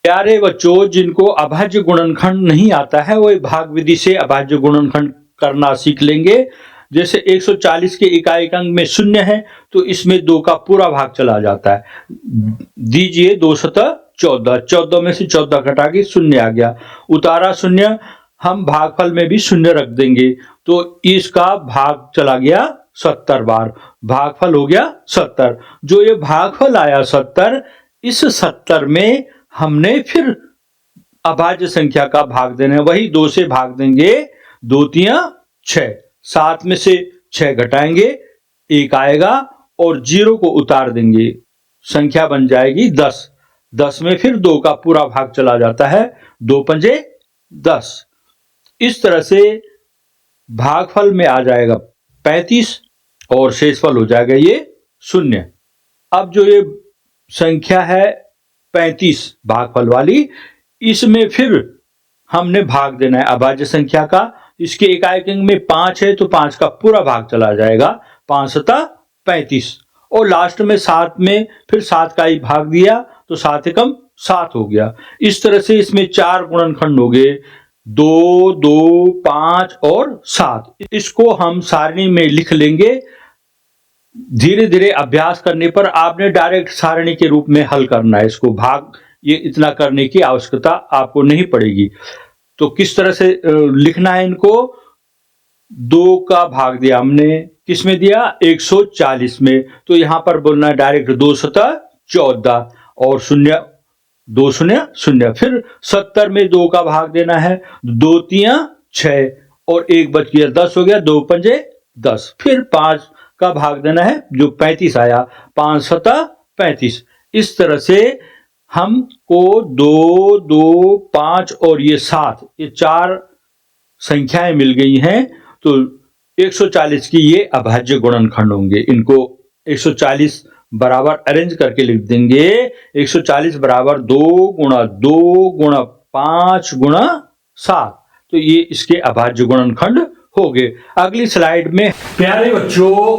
प्यारे बच्चों, जिनको अभाज्य गुणनखंड नहीं आता है वो भाग विधि से अभाज्य गुणनखंड करना सीख लेंगे। जैसे 140 के इकाई अंक में 0 है तो इसमें 2 का पूरा भाग चला जाता है। दीजिए 2 सतह 14, 14 में से 14 घटा के 0 आ गया, उतारा 0, हम भागफल में भी 0 रख देंगे तो इसका भाग चला गया 70 बार, भागफल हो गया 70। जो ये भागफल आया 70, इस 70 में हमने फिर अभाज्य संख्या का भाग देना है, वही 2 से भाग देंगे, 2 तिया 6, 7 में से 6 घटाएंगे, 1 आएगा और 0 को उतार देंगे, संख्या बन जाएगी 10। 10 में फिर 2 का पूरा भाग चला जाता है, 2 पंजे 10। इस तरह से भागफल में आ जाएगा 35 और शेषफल हो जाएगा ये 0। अब जो ये संख्या है 35 भागफल वाली, इसमें फिर हमने भाग देना है अभाज्य संख्या का। इसके इकाई अंक में 5 है तो 5 का पूरा भाग चला जाएगा, 5 सता 35 और लास्ट में 7 में फिर 7 का ही भाग दिया तो 7 एकम 7 हो गया। इस तरह से इसमें 4 गुणनखंड हो गए, 2, 2, 5 और 7। इसको हम सारणी में लिख लेंगे। धीरे धीरे अभ्यास करने पर आपने डायरेक्ट सारणी के रूप में हल करना है इसको, भाग ये इतना करने की आवश्यकता आपको नहीं पड़ेगी। तो किस तरह से लिखना है इनको, 2 का भाग दिया हमने, किस में दिया 140 में, तो यहां पर बोलना है डायरेक्ट 2 सतह 14 और 0, 2 0 0, फिर 70 में 2 का भाग देना है, 2 तिया 6 और 1 बच गया, 10 हो गया, 2 पंजे 10, फिर 5 का भाग देना है जो 35 आया, 5 सतह 35। इस तरह से हमको 2, 2, 5 और ये 7, ये 4 संख्याएं मिल गई हैं तो 140 की ये अभाज्य गुणनखंड होंगे। इनको 140 बराबर अरेंज करके लिख देंगे, 140 बराबर 2 गुणा 2 गुणा 5 गुणा 7, तो ये इसके अभाज्य गुणनखंड हो गए। अगली स्लाइड में प्यारे बच्चों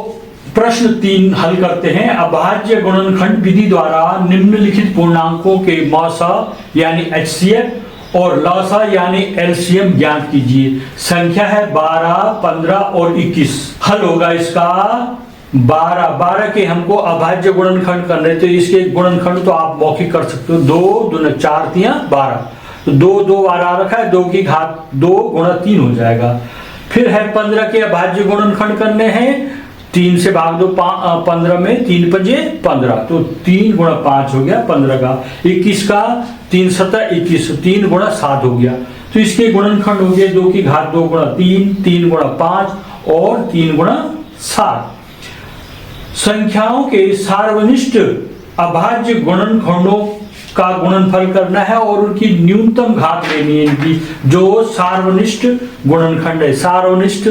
प्रश्न 3 हल करते हैं। अभाज्य गुणनखंड विधि द्वारा निम्नलिखित पूर्णांकों के मौसा यानी HCF और लौसा यानी LCM ज्ञात कीजिए। संख्या है 12, 15 और 21। हल होगा इसका 12 के हमको अभाज्य गुणनखंड करने, तो इसके गुणनखंड तो आप मौखिक कर सकते हो, 2 दूना 4 तिया 12, तो 2 बार आ रखा है, 2 की घात 2 गुणा 3 हो जाएगा। फिर है 15 के अभाज्य गुणनखंड करने हैं, 3 से भाग दो 15 में, 3 पंजे 15, तो 3 गुणा 5 हो गया 15 का। 21 का 3 सतह 21, 3 गुणा 7 हो गया, तो इसके गुणनखंड हो गए 2 की घात 2 गुणा 3, 3 गुणा 5 और 3 गुणा 7। संख्याओं के सार्वनिष्ठ अभाज्य गुणनखंडों का गुणनफल करना है और उनकी न्यूनतम घात लेनी है इनकी। जो सार्वनिष्ठ गुणनखंड है, सार्वनिष्ठ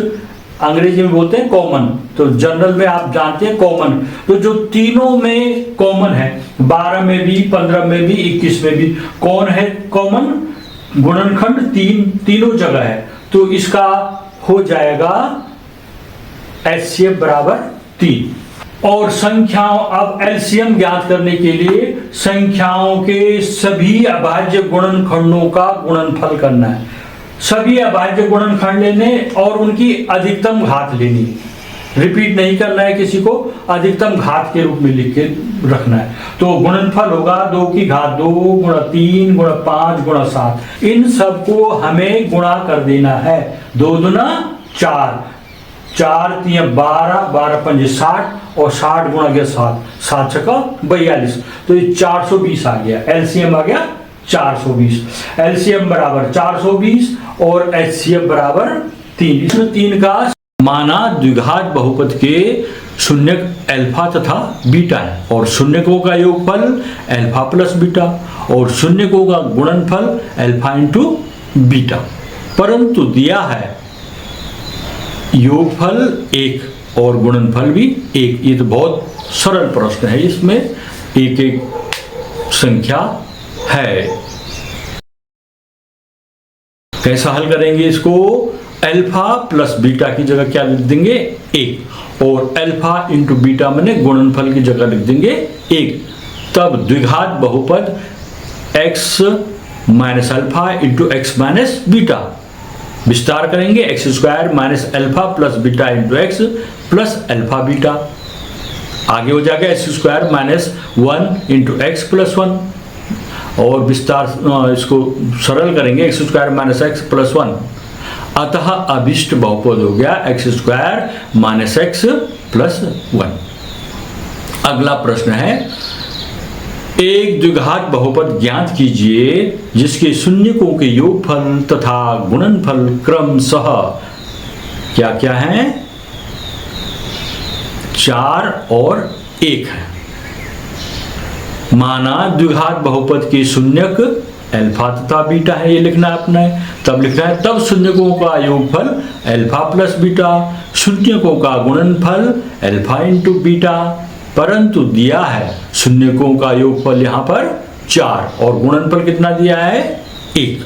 अंग्रेजी में बोलते हैं कॉमन, तो जनरल में आप जानते हैं कॉमन, तो जो तीनों में कॉमन है, 12 में भी, 15 में भी, 21 में भी, कौन है कॉमन गुणनखंड? तीनों जगह है, तो इसका हो जाएगा HCF बराबर 3। और संख्याओं, अब LCM ज्ञात करने के लिए संख्याओं के सभी अभाज्य गुणनखंडों का गुणनफल करना है, सभी अभाज्य गुणनखंड लेने और उनकी अधिकतम घात लेनी, रिपीट नहीं करना है किसी को, अधिकतम घात के रूप में लिख के रखना है। तो गुणनफल होगा 2 की घात 2 गुणा 3 गुणा 5 गुणा 7, इन सबको हमें गुणा कर देना है, 2 दूना 4, 4 तिया 12, 12 पंजे 60 और 60 गुणा गया 7, 7 छक्का 42, तो ये 420 आ गया, LCM आ गया 420। LCM बराबर 420 और HCF बराबर 3। इसमें 3 का माना द्विघात बहुपद के शून्य अल्फा तथा बीटा है और शून्यकों का योगफल अल्फा प्लस बीटा और शून्यकों का गुणनफल अल्फा इंटू बीटा, परंतु दिया है योगफल 1 और गुणनफल भी 1। ये तो बहुत सरल प्रश्न है, इसमें एक एक संख्या है। कैसा हल करेंगे इसको? अल्फा प्लस बीटा की जगह क्या लिख देंगे? 1, और अल्फा इंटू बीटा मैंने गुणनफल की जगह लिख देंगे 1। तब द्विघात बहुपद x minus alpha into x minus beta. विस्तार करेंगे x square minus alpha plus beta into x plus alpha beta. आगे हो जाएगा x square minus 1 into x plus 1, और विस्तार इसको सरल करेंगे x square minus x plus 1। अतः अभिष्ट बहुपद हो गया x square minus x plus 1। अगला प्रश्न है, एक द्विघात बहुपद ज्ञात कीजिए जिसके शून्यकों के योगफल तथा गुणनफल क्रमशः क्या क्या है, 4 और 1 है। माना द्विघात बहुपद के शून्यक अल्फा तथा बीटा है, ये लिखना है अपने। तब लिखना है तब शून्यकों का योगफल अल्फा प्लस बीटा, शून्यकों का गुणनफल अल्फा इंटू बीटा। परंतु दिया है शून्यकों का योगफल यहां पर 4 और गुणनफल कितना दिया है, 1।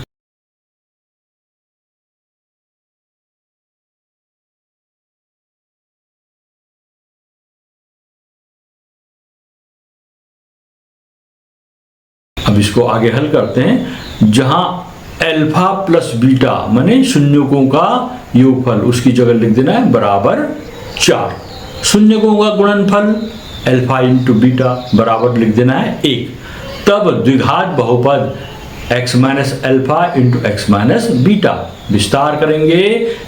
अब इसको आगे हल करते हैं। जहां अल्फा प्लस बीटा माने शून्यकों का योगफल, उसकी जगह लिख देना है बराबर 4। शून्यकों का गुणनफल अल्फा इंटू बीटा बराबर लिख देना है 1। तब द्विघात बहुपद x minus alpha into x minus beta. विस्तार करेंगे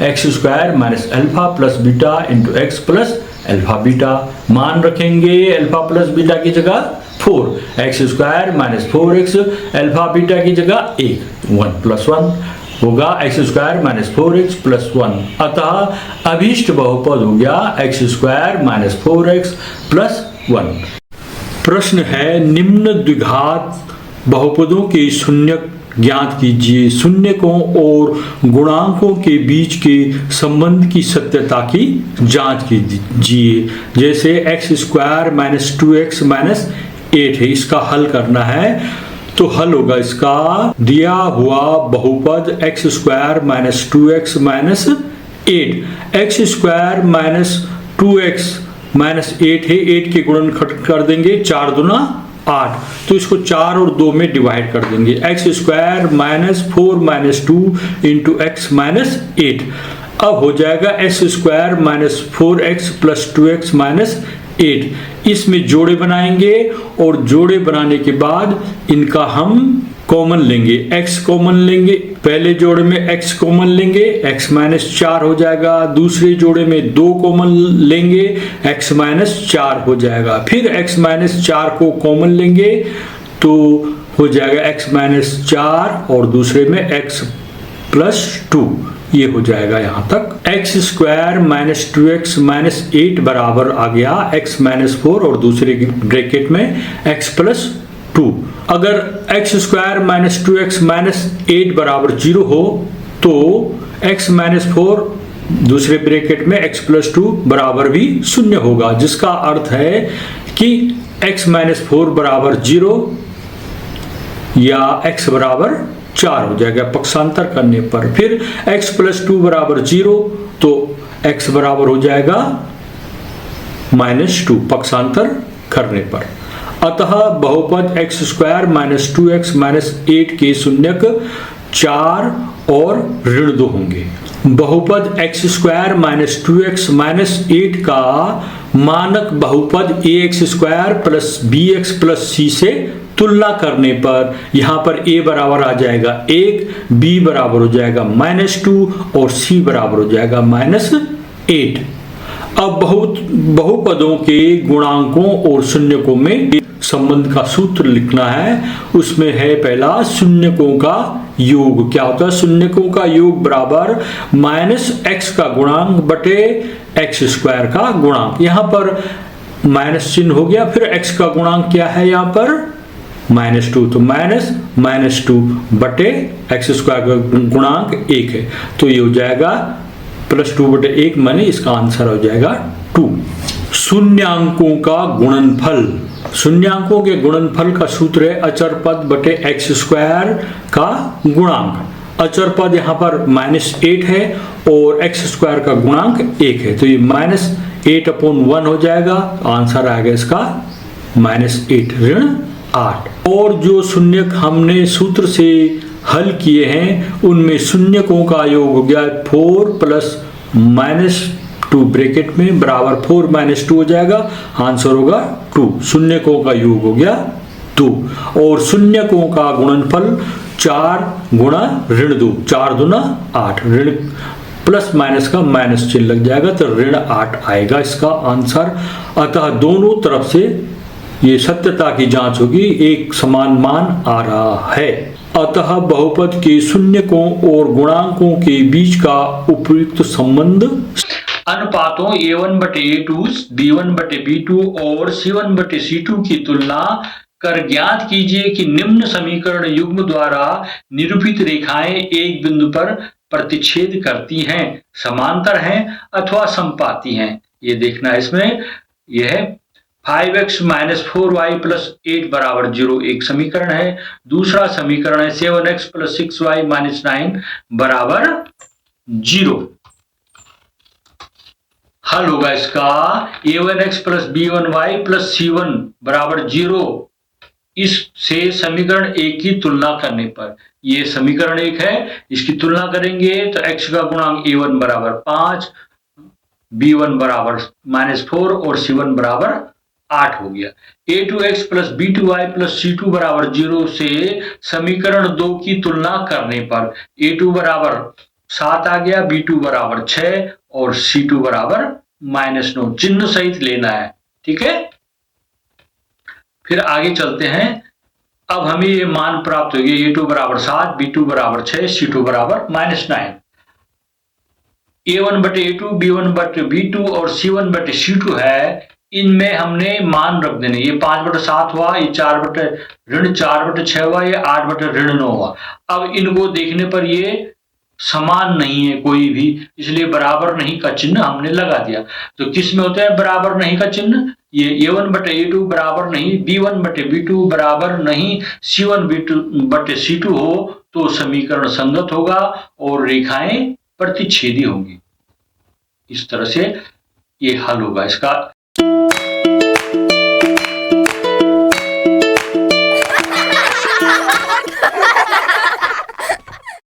x square minus alpha plus beta into x plus alpha beta. मान रखेंगे अल्फा प्लस बीटा की जगह 4, x square minus 4x alpha beta की जगह 1 प्लस 1 होगा x square minus 4x plus 1। अतः अभीष्ट बहुपद हो गया x square minus 4x plus 1। प्रश्न है, निम्न द्विघात बहुपदों के शून्यक ज्ञात कीजिए। शून्यकों और गुणांकों के बीच के संबंध की सत्यता की जांच कीजिए। जैसे x square minus 2x minus 8 है, इसका हल करना है। तो हल होगा इसका, दिया हुआ बहुपद x square minus 2x minus 8, x square minus 2x minus 8 है, 8 के गुणन कर देंगे, 4 दूना 8, तो इसको 4 और 2 में डिवाइड कर देंगे। X square minus 4 minus 2 into x minus 8। अब हो जाएगा x square minus 4x plus 2x minus 8। इसमें जोड़े बनाएंगे और जोड़े बनाने के बाद इनका हम कॉमन लेंगे, x कॉमन लेंगे। पहले जोड़े में x कॉमन लेंगे, x माइनस 4 हो जाएगा। दूसरे जोड़े में 2 कॉमन लेंगे, x माइनस 4 हो जाएगा। फिर x माइनस 4 को कॉमन लेंगे तो हो जाएगा x माइनस 4 और दूसरे में x प्लस 2, ये हो जाएगा यहां तक। X square minus 2x minus 8 बराबर आ गया x माइनस 4 और दूसरे ब्रैकेट में x प्लस 2। अगर x square minus 2x minus 8 बराबर 0 हो तो x माइनस 4 दूसरे ब्रैकेट में x प्लस 2 बराबर भी 0 होगा, जिसका अर्थ है कि x माइनस 4 बराबर 0 या x बराबर 4 हो जाएगा पक्षांतर करने पर। फिर x प्लस 2 बराबर 0 तो x बराबर हो जाएगा माइनस 2 पक्षांतर करने पर। अतः बहुपद x square minus 2x minus 8 के शून्यक 4 और ऋण 2 होंगे। बहुपद x square minus 2x minus 8 का मानक बहुपद ax square plus bx plus c से तुलना करने पर यहाँ पर a बराबर आ जाएगा 1, b बराबर हो जाएगा माइनस 2 और c बराबर हो जाएगा माइनस 8। अब बहुपदों के गुणांकों और शून्यकों में संबंध का सूत्र लिखना है। उसमें है पहला शून्यकों का योग। क्या होता है? शून्यकों का योग बराबर माइनस एक्स का गुणांक बटे एक्स स्क्वायर का गुणांक। यहाँ पर माइनस चिन्ह हो गया, फिर एक्स का गुणांक क्या है यहाँ पर माइनस 2, तो माइनस 2 बटे एक्स स्क्वायर का गुणांक 1 है, तो ये हो जाएगा प्लस 2 बटे 1, माने इसका आंसर हो जाएगा 2। शून्यांकों का गुणनफल। शून्यांकों के गुणनफल का सूत्र है अचर पद बटे एक्स स्क्वायर का गुणांक। अचर पद यहाँ पर माइनस 8 है और एक्स स्क्वायर का गुणांक 1 है, तो ये माइनस 8/1 हो जाएगा। आंसर आएगा इसका माइनस 8 ऋण 8। और जो शून्यक हमने सूत्र से हल किए हैं उनमें शून्यकों का योग हो गया 4 प्लस -2 ब्रैकेट में बराबर 4 - 2 हो जाएगा, आंसर होगा 2। शून्यकों का योग हो गया 2 और शून्यकों का गुणनफल 4 गुणा ऋण 2, 4 दूना 8, ऋण प्लस माइनस का माइनस चिन्ह लग जाएगा तो ऋण 8 आएगा इसका आंसर। अतः दोनों तरफ से ये सत्यता की जांच होगी, एक समान मान आ रहा है। अतः बहुपद के शून्यकों और गुणांकों के बीच का उपयुक्त संबंध अनुपातों a1/a2, b1/b2 और c1/c2 की तुलना कर ज्ञात कीजिए कि निम्न समीकरण युग्म द्वारा निरूपित रेखाएं एक बिंदु पर प्रतिच्छेद करती हैं, समांतर हैं अथवा समपाती हैं। ये देखना है इसमें। यह 5x - 4y + 8 = 0 एक समीकरण है। दूसरा समीकरण है 7x + 6y - 9 = 0। हल होगा इसका a1x + b1y + c1 = 0। इससे समीकरण 1 की तुलना करने पर, ये समीकरण 1 है, इसकी तुलना करेंगे तो x का गुणांक a1 = 5, b1 = -4 और c1 = 8 हो गया। a2x + b2y + c2 = 0 से समीकरण 2 की तुलना करने पर a2 = 7 आ गया, b2 = 6 और c2 = -9, चिन्ह सहित लेना है। ठीक है, फिर आगे चलते हैं। अब हमें ये मान प्राप्त हो गया, a2 = 7, b2 = 6, c2 = -9। a1/a2, b1/b2 और c1/c2 है, इनमें हमने मान रख देने। ये 5/7 हुआ, ये 4/6 हुआ, ये 8/9 हुआ। अब इनको देखने पर ये समान नहीं है कोई भी, इसलिए बराबर नहीं का चिन्ह हमने लगा दिया। तो किस में होता है बराबर नहीं का चिन्ह? ये a1/a2 बराबर नहीं, b1/b2 बराबर नहीं, c1/c2 हो तो समीकरण संगत होगा और रेखाएं प्रतिच्छेदी होंगी। इस तरह से ये हल होगा इसका।